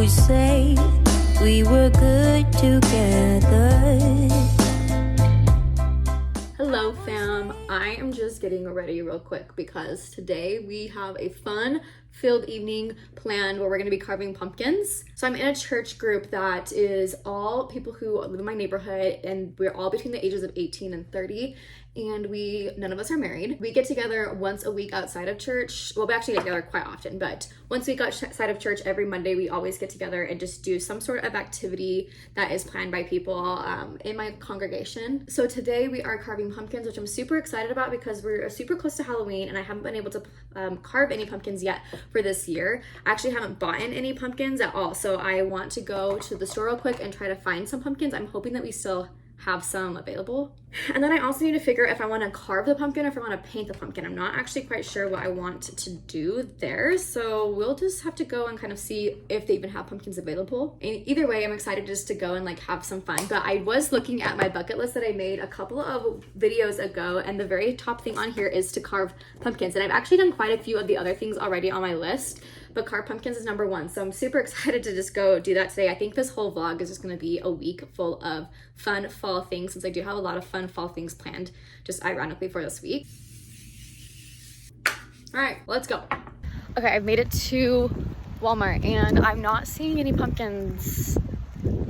we say we were good together. Hello fam, I am just getting ready real quick because today we have a fun filled evening planned where we're going to be carving pumpkins. So I'm in a church group that is all people who live in my neighborhood, and we're all between the ages of 18 and 30, and none of us are married. We get together once a week outside of church. Well, we actually get together quite often, but once a week outside of church, every Monday we always get together and just do some sort of activity that is planned by people in my congregation. So today we are carving pumpkins, which I'm super excited about because we're super close to Halloween and I haven't been able to carve any pumpkins yet for this year. I actually haven't bought any pumpkins at all, so I want to go to the store real quick and try to find some pumpkins. I'm hoping that we still have some available. And then I also need to figure if I want to carve the pumpkin or if I want to paint the pumpkin. I'm not actually quite sure what I want to do there, so we'll just have to go and kind of see if they even have pumpkins available. And either way, I'm excited just to go and like have some fun. But I was looking at my bucket list that I made a couple of videos ago, and the very top thing on here is to carve pumpkins. And I've actually done quite a few of the other things already on my list, but carve pumpkins is number one. So I'm super excited to just go do that today. I think this whole vlog is just gonna be a week full of fun fall things, since I do have a lot of fun fall things planned just ironically for this week. All right, let's go. Okay, I've made it to Walmart and I'm not seeing any pumpkins.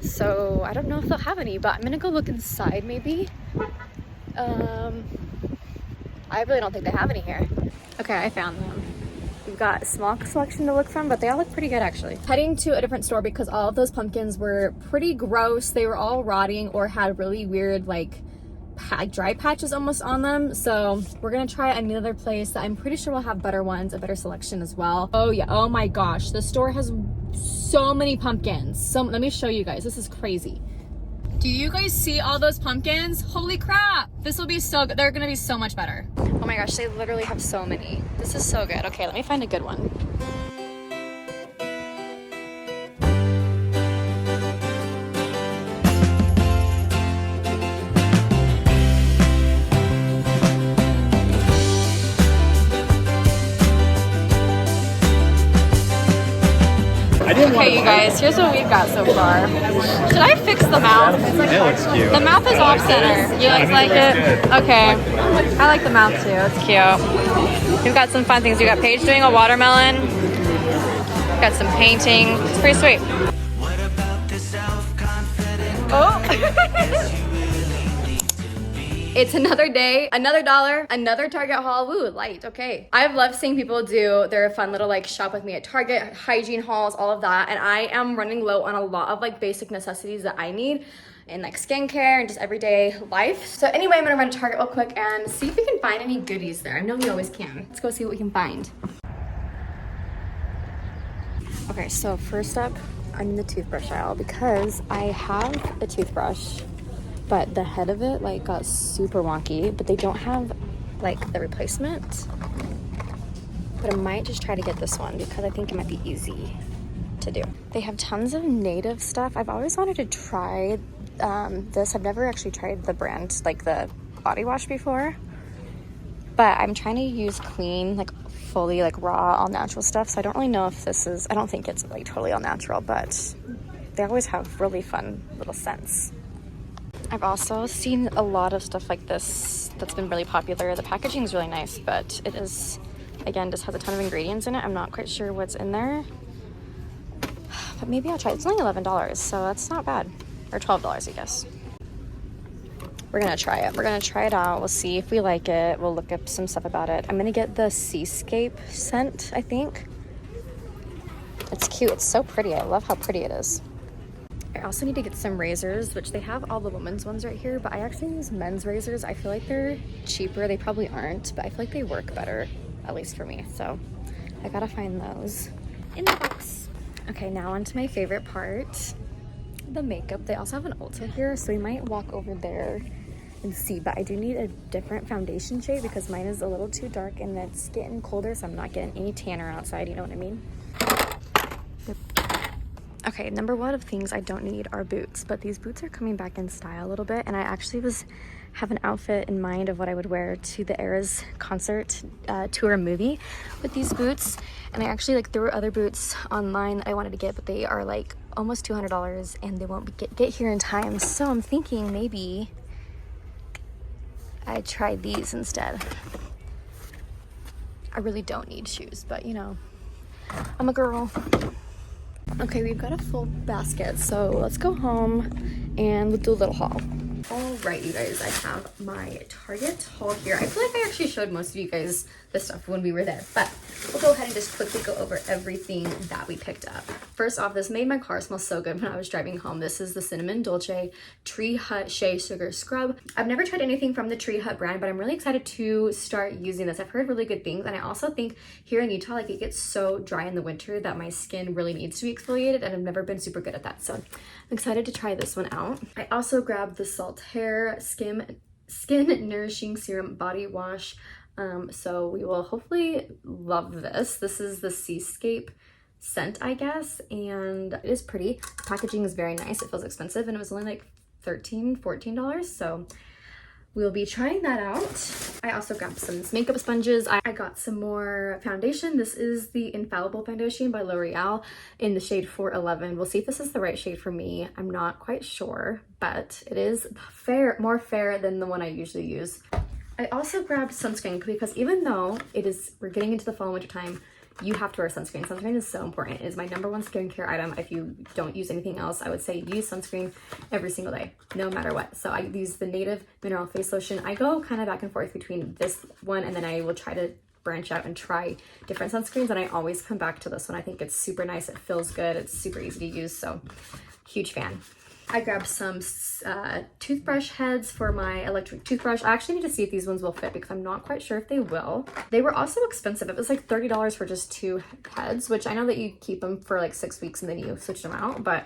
So I don't know if they'll have any, but I'm gonna go look inside maybe. I really don't think they have any here. Okay, I found them. We've got a small selection to look from, but they all look pretty good actually. Heading to a different store because all of those pumpkins were pretty gross. They were all rotting or had really weird like dry patches almost on them. So we're gonna try another place that I'm pretty sure will have better ones, a better selection as well. Oh yeah, oh my gosh, the store has so many pumpkins. So let me show you guys, this is crazy. Do you guys see all those pumpkins? Holy crap, this will be so good. They're gonna be so much better. Oh my gosh, they literally have so many. This is so good. Okay, let me find a good one. Okay, you guys, here's what we've got so far. Should I fix the mouth? It looks cute. The mouth is off center. You guys like it? Okay. I like the mouth too. It's cute. We've got some fun things. We got Paige doing a watermelon. Got some painting. It's pretty sweet. Oh. It's another day, another dollar, another Target haul. Woo, light, okay. I've loved seeing people do their fun little like shop with me at Target, hygiene hauls, all of that. And I am running low on a lot of like basic necessities that I need in like skincare and just everyday life. So anyway, I'm gonna run to Target real quick and see if we can find any goodies there. I know we always can. Let's go see what we can find. Okay, so first up, I'm in the toothbrush aisle because I have a toothbrush, but the head of it like got super wonky, but they don't have like the replacement. But I might just try to get this one because I think it might be easy to do. They have tons of native stuff. I've always wanted to try this. I've never actually tried the brand, like the body wash before, but I'm trying to use clean, like fully like raw, all natural stuff. So I don't really know if this is, I don't think it's like totally all natural, but they always have really fun little scents. I've also seen a lot of stuff like this that's been really popular. The packaging is really nice, but it is, again, just has a ton of ingredients in it. I'm not quite sure what's in there, but maybe I'll try it. It's only $11, so that's not bad. Or $12, I guess. We're gonna try it. We're gonna try it out. We'll see if we like it. We'll look up some stuff about it. I'm gonna get the Seascape scent, I think. It's cute. It's so pretty. I love how pretty it is. I also need to get some razors, which they have all the women's ones right here, but I actually use men's razors. I feel like they're cheaper. They probably aren't, but I feel like they work better, at least for me. So I gotta find those in the box. Okay, now onto my favorite part, the makeup. They also have an Ulta here, so we might walk over there and see, but I do need a different foundation shade because mine is a little too dark and it's getting colder, so I'm not getting any tanner outside, you know what I mean? Okay, number one of things I don't need are boots, but these boots are coming back in style a little bit, and I actually have an outfit in mind of what I would wear to the Eras concert tour movie with these boots. And I actually like there were other boots online that I wanted to get, but they are like almost $200 and they won't get here in time. So I'm thinking maybe I try these instead. I really don't need shoes, but you know, I'm a girl. Okay, we've got a full basket, so let's go home and we'll do a little haul. All right, you guys, I have my Target haul here. I feel like I actually showed most of you guys this stuff when we were there, but we'll go ahead and just quickly go over everything that we picked up. First off, this made my car smell so good when I was driving home. This is the Cinnamon Dolce Tree Hut Shea Sugar Scrub. I've never tried anything from the Tree Hut brand, but I'm really excited to start using this. I've heard really good things, and I also think here in Utah, like it gets so dry in the winter that my skin really needs to be exfoliated, and I've never been super good at that. So I'm excited to try this one out. I also grabbed the Salt Hair Skin Nourishing Serum Body Wash. So we will hopefully love this. This is the Seascape scent, I guess, and it is pretty. The packaging is very nice. It feels expensive, and it was only like $14, so we'll be trying that out. I also grabbed some makeup sponges. I got some more foundation. This is the Infallible Foundation by L'Oreal in the shade 411. We'll see if this is the right shade for me. I'm not quite sure, but it is more fair than the one I usually use. I also grabbed sunscreen because even though we're getting into the fall and winter time, you have to wear sunscreen. Sunscreen is so important. It is my #1 skincare item. If you don't use anything else, I would say use sunscreen every single day, no matter what. So I use the Native Mineral Face Lotion. I go kind of back and forth between this one, and then I will try to branch out and try different sunscreens, and I always come back to this one. I think it's super nice. It feels good. It's super easy to use, so huge fan. I grabbed some toothbrush heads for my electric toothbrush. I actually need to see if these ones will fit because I'm not quite sure if they will. They were also expensive. It was like $30 for just 2 heads, which I know that you keep them for like 6 weeks and then you switch them out, but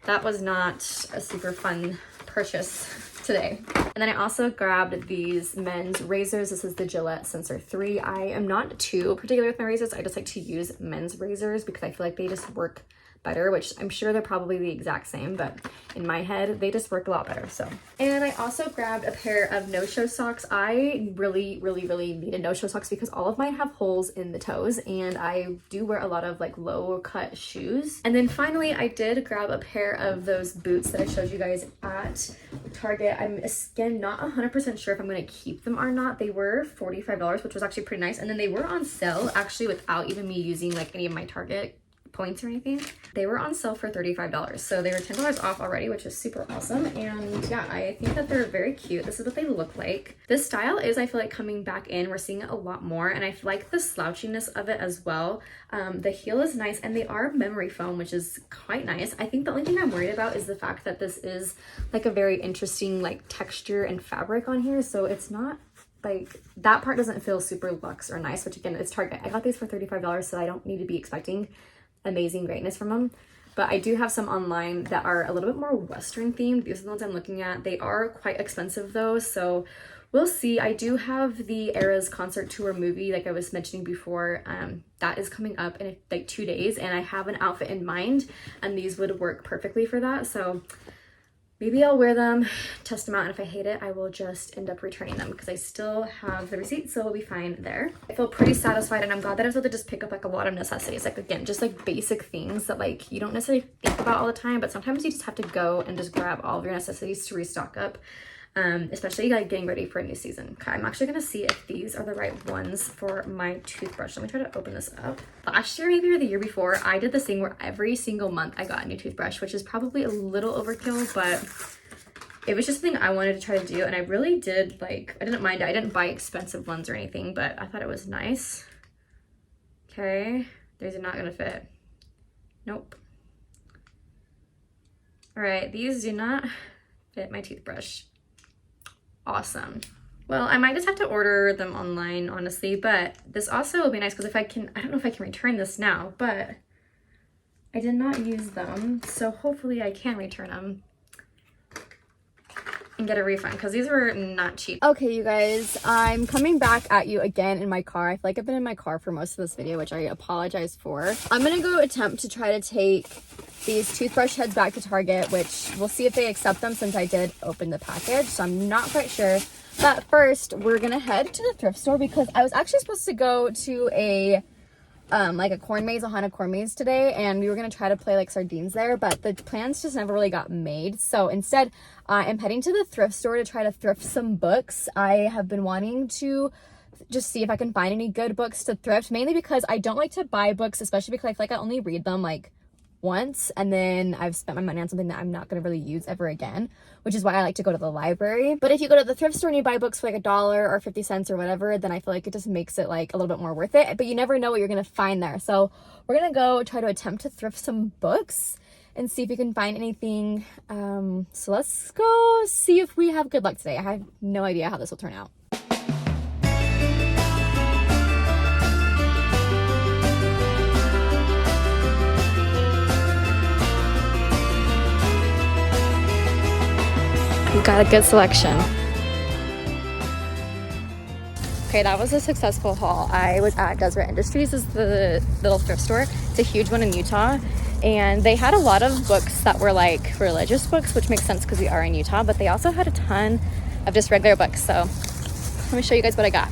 that was not a super fun purchase today. And then I also grabbed these men's razors. This is the Gillette Sensor 3. I am not too particular with my razors. I just like to use men's razors because I feel like they just work better, which I'm sure they're probably the exact same, but in my head they just work a lot better. So, and I also grabbed a pair of no-show socks. I really needed no-show socks because all of mine have holes in the toes, and I do wear a lot of like low cut shoes. And then finally I did grab a pair of those boots that I showed you guys at Target. I'm again not 100% sure if I'm going to keep them or not. They were $45, which was actually pretty nice, and then they were on sale actually without even me using like any of my Target points or anything. They were on sale for $35, so they were $10 off already, which is super awesome. And yeah, I think that they're very cute. This is what they look like. This style is, I feel like, coming back in. We're seeing it a lot more, and I like the slouchiness of it as well. The heel is nice, and they are memory foam, which is quite nice. I think the only thing I'm worried about is the fact that this is like a very interesting like texture and fabric on here, so it's not like that part doesn't feel super luxe or nice, which again, it's Target. I got these for $35, so I don't need to be expecting amazing greatness from them. But I do have some online that are a little bit more Western themed. These are the ones I'm looking at. They are quite expensive though, so we'll see. I do have the Eras concert tour movie, like I was mentioning before. That is coming up in like 2 days, and I have an outfit in mind, and these would work perfectly for that. So maybe I'll wear them, test them out, and if I hate it, I will just end up returning them because I still have the receipt, so we'll be fine there. I feel pretty satisfied, and I'm glad that I was able to just pick up like a lot of necessities. Like again, just like basic things that like you don't necessarily think about all the time, but sometimes you just have to go and just grab all of your necessities to restock up. Especially like getting ready for a new season. Okay, I'm actually gonna see if these are the right ones for my toothbrush. Let me try to open this up. Last year, maybe, or the year before, I did this thing where every single month I got a new toothbrush, which is probably a little overkill, but it was just something I wanted to try to do, and I really did like, I didn't mind it. I didn't buy expensive ones or anything, but I thought it was nice. Okay, these are not gonna fit. Nope. All right, these do not fit my toothbrush. Awesome. Well, I might just have to order them online, honestly, but this also will be nice because if I can, I don't know if I can return this now, but I did not use them, so hopefully I can return them and get a refund because these were not cheap. Okay, you guys, I'm coming back at you again in my car. I feel like I've been in my car for most of this video, which I apologize for. I'm gonna go attempt to try to take these toothbrush heads back to Target, which we'll see if they accept them since I did open the package, so I'm not quite sure. But first, we're gonna head to the thrift store because I was actually supposed to go to a like a corn maze, a haunted corn maze today, and we were gonna try to play like sardines there, but the plans just never really got made. So instead, I'm heading to the thrift store to try to thrift some books. I have been wanting to just see if I can find any good books to thrift, mainly because I don't like to buy books, especially because I feel like I only read them like once and then I've spent my money on something that I'm not going to really use ever again, which is why I like to go to the library. But if you go to the thrift store and you buy books for like $1 or 50 cents or whatever, then I feel like it just makes it like a little bit more worth it, but you never know what you're going to find there. So we're going to go try to attempt to thrift some books and see if we can find anything. So let's go see if we have good luck today. I have no idea how this will turn out. We got a good selection. Okay, that was a successful haul. I was at Deseret Industries, is the little thrift store. It's a huge one in Utah. And they had a lot of books that were like religious books, which makes sense because we are in Utah, but they also had a ton of just regular books. So let me show you guys what I got.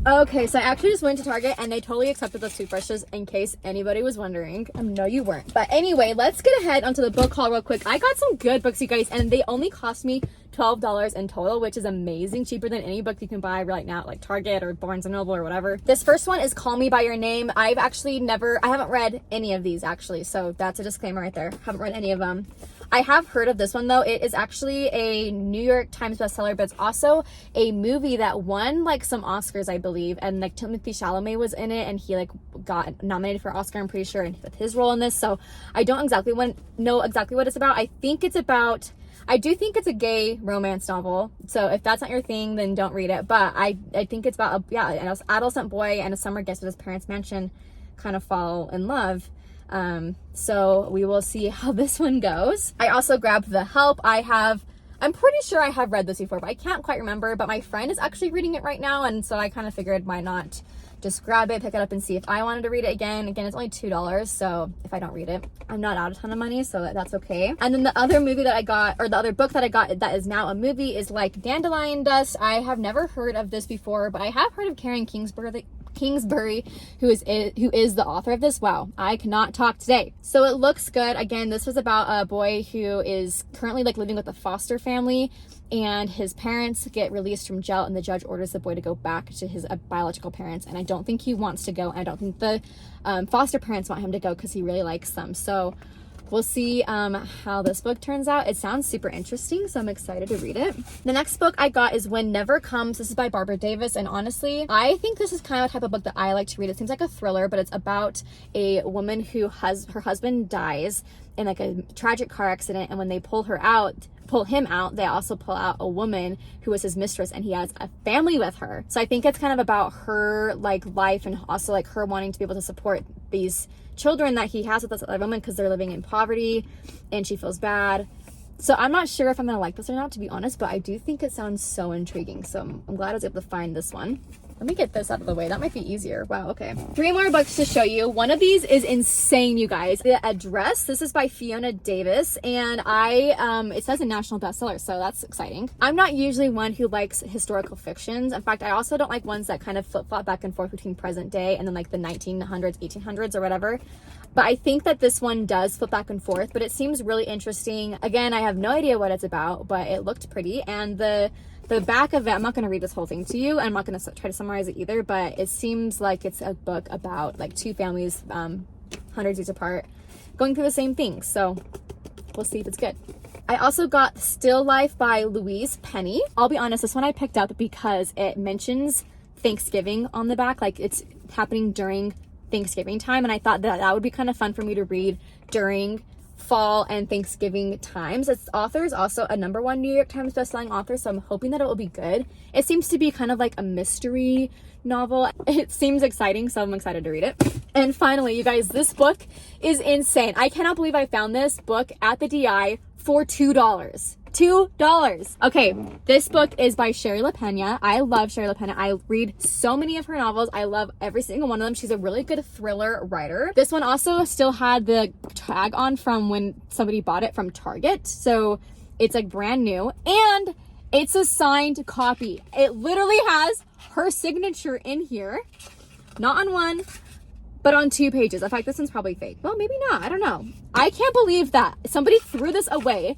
Okay, so I actually just went to Target and they totally accepted the toothbrushes in case anybody was wondering. No, you weren't. But anyway, let's get ahead onto the book haul real quick. I got some good books, you guys, and they only cost me $12 in total, which is amazing. Cheaper than any book you can buy right now at like Target or Barnes & Noble or whatever. This first one is Call Me By Your Name. I haven't read any of these actually, so that's a disclaimer right there. Haven't read any of them. I have heard of this one though. It is actually a New York Times bestseller, but it's also a movie that won like some Oscars, I believe, and like Timothée Chalamet was in it, and he like got nominated for Oscar, I'm pretty sure, and with his role in this. So I don't exactly know exactly what it's about. I do think it's a gay romance novel. So if that's not your thing, then don't read it. But I think it's about an adolescent boy and a summer guest at his parents' mansion kind of fall in love. So we will see how this one goes. I also grabbed The Help. I'm pretty sure I have read this before, but I can't quite remember. But my friend is actually reading it right now, and so I kind of figured why not just grab it, pick it up, and see if I wanted to read it again. Again, it's only $2, so if I don't read it, I'm not out a ton of money, so that's okay. And then the other movie that I got, or the other book that I got that is now a movie, is Like Dandelion Dust. I have never heard of this before, but I have heard of Karen Kingsbury, who is the author of this. Wow, I cannot talk today. So it looks good. Again, this was about a boy who is currently like living with a foster family, and his parents get released from jail, and the judge orders the boy to go back to his biological parents, and I don't think he wants to go, and I don't think the foster parents want him to go because he really likes them. So we'll see how this book turns out. It sounds super interesting, so I'm excited to read it. The next book I got is When Never Comes. This is by Barbara Davis, and honestly, I think this is kind of a type of book that I like to read. It seems like a thriller, but it's about a woman who her husband dies in like a tragic car accident, and when they pull him out, they also pull out a woman who was his mistress, and he has a family with her. So I think it's kind of about her like life, and also like her wanting to be able to support these children that he has with this other woman because they're living in poverty, and she feels bad. So I'm not sure if I'm gonna like this or not, to be honest, but I do think it sounds so intriguing. So I'm glad I was able to find this one. Let me get this out of the way. That might be easier. Wow, okay. 3 more books to show you. One of these is insane, you guys. The Address. This is by Fiona Davis, and it says a national bestseller, so that's exciting. I'm not usually one who likes historical fictions. In fact, I also don't like ones that kind of flip-flop back and forth between present day and then like the 1900s, 1800s or whatever. But I think that this one does flip back and forth, but it seems really interesting. Again, I have no idea what it's about, but it looked pretty, and the back of it, I'm not going to read this whole thing to you. I'm not going to try to summarize it either, but it seems like it's a book about like 2 families, hundreds of years apart, going through the same thing. So we'll see if it's good. I also got Still Life by Louise Penny. I'll be honest, this one I picked up because it mentions Thanksgiving on the back, like it's happening during Thanksgiving time, and I thought that would be kind of fun for me to read during fall and Thanksgiving times. Its author is also a #1 New York Times bestselling author, so I'm hoping that it will be good. It seems to be kind of like a mystery novel. It seems exciting, so I'm excited to read it. And finally, you guys, this book is insane. I cannot believe I found this book at the DI for $2. $2. Okay, this book is by Shari LaPena. I love Shari LaPena. I read so many of her novels. I love every single one of them. She's a really good thriller writer. This one also still had the tag on from when somebody bought it from Target. So it's like brand new and it's a signed copy. It literally has her signature in here, not on one, but on 2 pages. In fact, this one's probably fake. Well, maybe not. I don't know. I can't believe that somebody threw this away.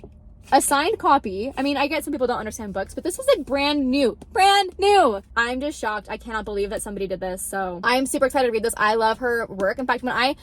A signed copy. I mean, I get some people don't understand books, but this is like brand new. Brand new. I'm just shocked. I cannot believe that somebody did this. So I'm super excited to read this. I love her work. In fact, when I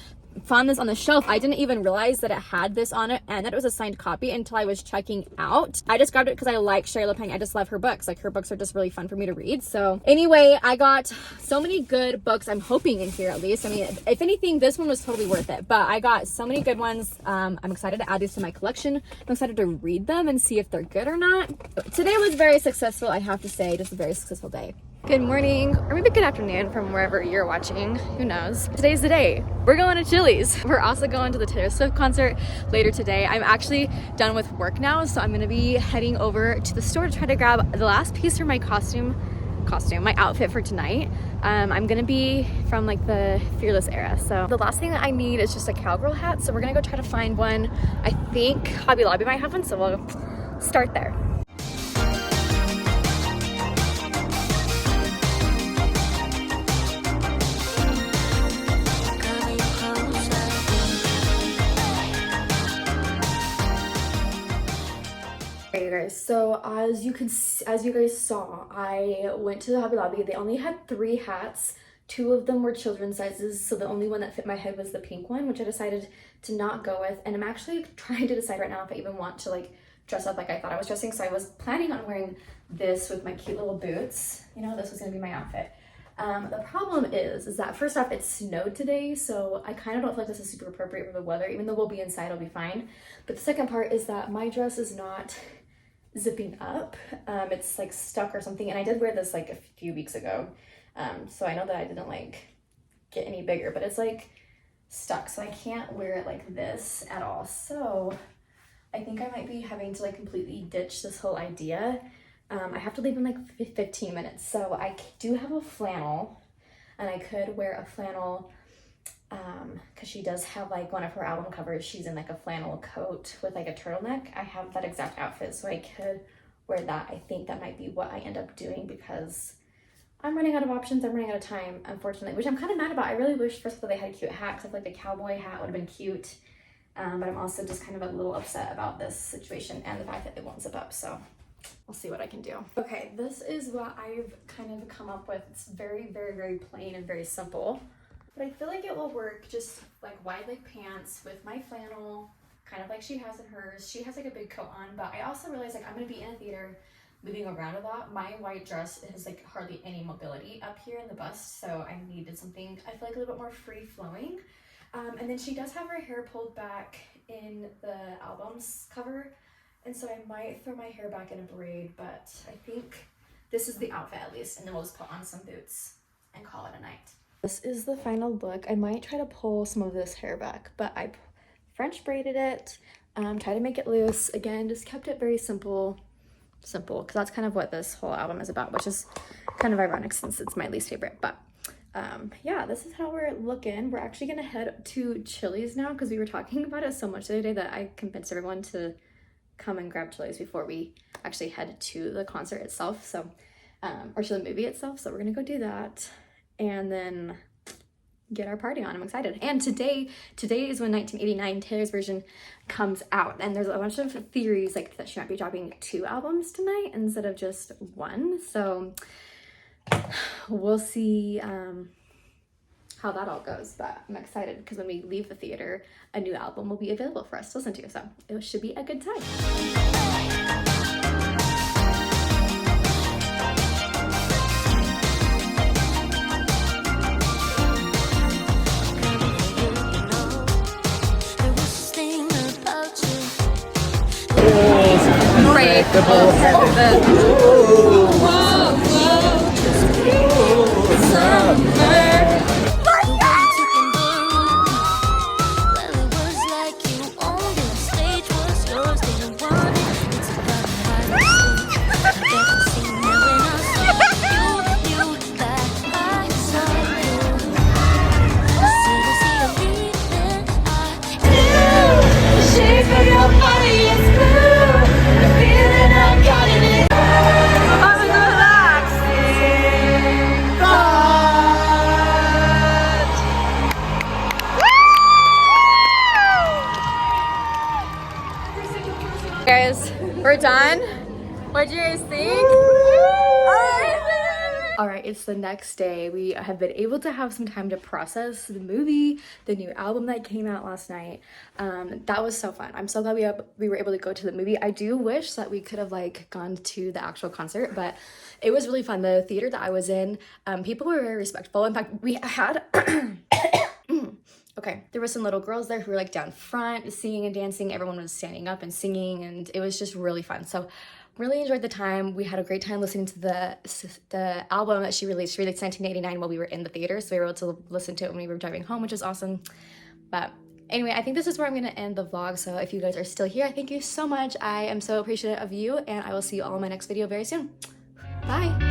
found this on the shelf, I didn't even realize that it had this on it and that it was a signed copy until I was checking out. I just grabbed it because I like Sherry LePeng. I just love her books. Like, her books are just really fun for me to read. So anyway, I got so many good books, I'm hoping, in here at least. I mean, if anything, this one was totally worth it, but I got so many good ones. I'm excited to add these to my collection. I'm excited to read them and see if they're good or not. Today was very successful, I have to say. Just a very successful day. Good morning, or maybe good afternoon from wherever you're watching. Who knows? Today's the day. We're going to Chili's. We're also going to the Taylor Swift concert later today. I'm actually done with work now, so I'm gonna be heading over to the store to try to grab the last piece for my my outfit for tonight. I'm gonna be from like the Fearless era. So the last thing that I need is just a cowgirl hat. So we're gonna go try to find one. I think Hobby Lobby might have one, so we'll start there. You guys, so as you guys saw, I went to the Hobby Lobby. They only had 3 hats. 2 of them were children's sizes, so the only one that fit my head was the pink one, which I decided to not go with. And I'm actually trying to decide right now if I even want to like dress up like I thought I was dressing. So I was planning on wearing this with my cute little boots. You know, this was gonna be my outfit. The problem is that first off, it snowed today, so I kind of don't feel like this is super appropriate for the weather. Even though we'll be inside, I'll be fine. But the second part is that my dress is not zipping up. It's like stuck or something, and I did wear this like a few weeks ago, so I know that I didn't like get any bigger, but it's like stuck, so I can't wear it like this at all. So I think I might be having to like completely ditch this whole idea. I have to leave in like 15 minutes, so I do have a flannel, and I could wear a flannel because she does have like one of her album covers, she's in like a flannel coat with like a turtleneck. I have that exact outfit, so I could wear that. I think that might be what I end up doing because I'm running out of options. I'm running out of time, unfortunately, which I'm kind of mad about. I really wish first of all they had a cute hat, because I feel like the cowboy hat would have been cute, but I'm also just kind of a little upset about this situation and the fact that it won't zip up, so I'll see what I can do. Okay, this is what I've kind of come up with. It's very, very, very plain and very simple. But I feel like it will work just like wide leg pants with my flannel, kind of like she has in hers. She has like a big coat on, but I also realized like I'm gonna be in a theater moving around a lot. My white dress has like hardly any mobility up here in the bust, so I needed something I feel like a little bit more free flowing. And then she does have her hair pulled back in the album's cover, and so I might throw my hair back in a braid, but I think this is the outfit at least, and then we'll just put on some boots and call it a night. This is the final look. I might try to pull some of this hair back, but I French braided it, try to make it loose. Again, just kept it very simple, because that's kind of what this whole album is about, which is kind of ironic since it's my least favorite. But yeah, this is how we're looking. We're actually gonna head to Chili's now because we were talking about it so much the other day that I convinced everyone to come and grab Chili's before we actually head to the concert itself, so or to the movie itself. So we're gonna go do that and then get our party on. I'm excited. And today is when 1989 Taylor's version comes out, and there's a bunch of theories like that she might be dropping 2 albums tonight instead of just 1, so we'll see how that all goes. But I'm excited because when we leave the theater, a new album will be available for us to listen to, so it should be a good time. We're done. What do you guys think? All right, it's the next day. We have been able to have some time to process the movie, the new album that came out last night. That was so fun. I'm so glad we were able to go to the movie. I do wish that we could have like gone to the actual concert, but it was really fun. The theater that I was in, people were very respectful. In fact, we had okay, there were some little girls there who were like down front singing and dancing. Everyone was standing up and singing, and it was just really fun. So really enjoyed the time. We had a great time listening to the album that she released. She released 1989 while we were in the theater, so we were able to listen to it when we were driving home, which was awesome. But anyway, I think this is where I'm gonna end the vlog. So if you guys are still here, thank you so much. I am so appreciative of you, and I will see you all in my next video very soon. Bye.